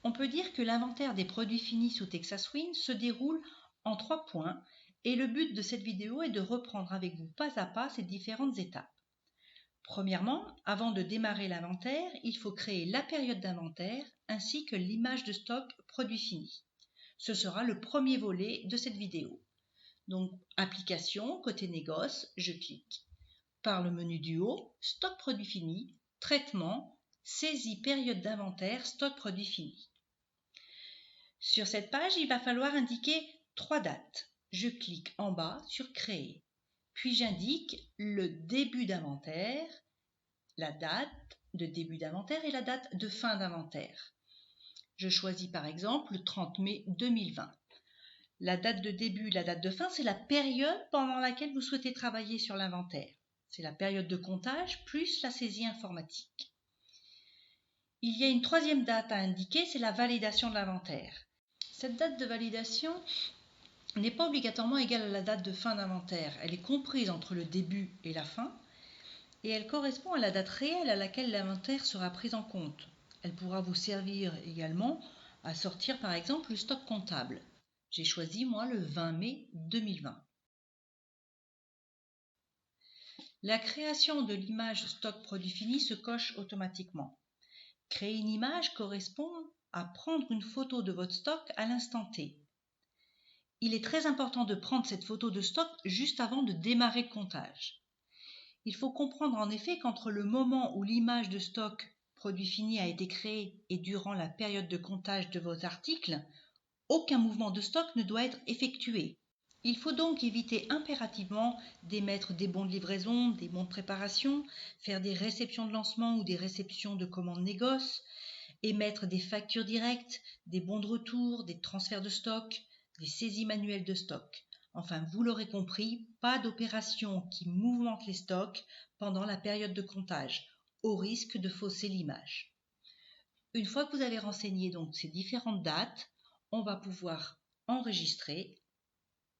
On peut dire que l'inventaire des produits finis sous Texas Wind se déroule en 3 points et le but de cette vidéo est de reprendre avec vous pas à pas ces différentes étapes. Premièrement, avant de démarrer l'inventaire, il faut créer la période d'inventaire ainsi que l'image de stock produits finis. Ce sera le premier volet de cette vidéo. Donc, application, côté négoce, je clique. Par le menu du haut, stock produits finis, traitement, saisie période d'inventaire, stock produits finis. Sur cette page, il va falloir indiquer 3 dates. Je clique en bas sur créer. Puis j'indique le début d'inventaire, la date de début d'inventaire et la date de fin d'inventaire. Je choisis par exemple le 30 mai 2020. La date de début et la date de fin, c'est la période pendant laquelle vous souhaitez travailler sur l'inventaire. C'est la période de comptage plus la saisie informatique. Il y a une troisième date à indiquer, c'est la validation de l'inventaire. Cette date de validation n'est pas obligatoirement égale à la date de fin d'inventaire. Elle est comprise entre le début et la fin et elle correspond à la date réelle à laquelle l'inventaire sera pris en compte. Elle pourra vous servir également à sortir par exemple le stock comptable. J'ai choisi moi le 20 mai 2020. La création de l'image stock produit fini se coche automatiquement. Créer une image correspond à prendre une photo de votre stock à l'instant T. Il est très important de prendre cette photo de stock juste avant de démarrer le comptage. Il faut comprendre en effet qu'entre le moment où l'image de stock produit fini a été créée et durant la période de comptage de vos articles, aucun mouvement de stock ne doit être effectué. Il faut donc éviter impérativement d'émettre des bons de livraison, des bons de préparation, faire des réceptions de lancement ou des réceptions de commandes négoce, émettre des factures directes, des bons de retour, des transferts de stock, des saisies manuelles de stock. Enfin, vous l'aurez compris, pas d'opération qui mouvemente les stocks pendant la période de comptage, au risque de fausser l'image. Une fois que vous avez renseigné donc ces différentes dates, on va pouvoir enregistrer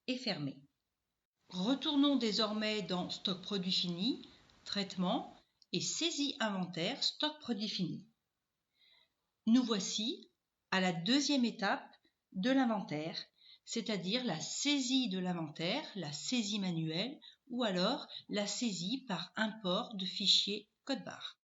et fermer. Retournons désormais dans stock produit fini, traitement et saisie inventaire stock produit fini. Nous voici à la deuxième étape de l'inventaire, c'est-à-dire la saisie de l'inventaire, la saisie manuelle ou alors la saisie par import de fichiers code barre.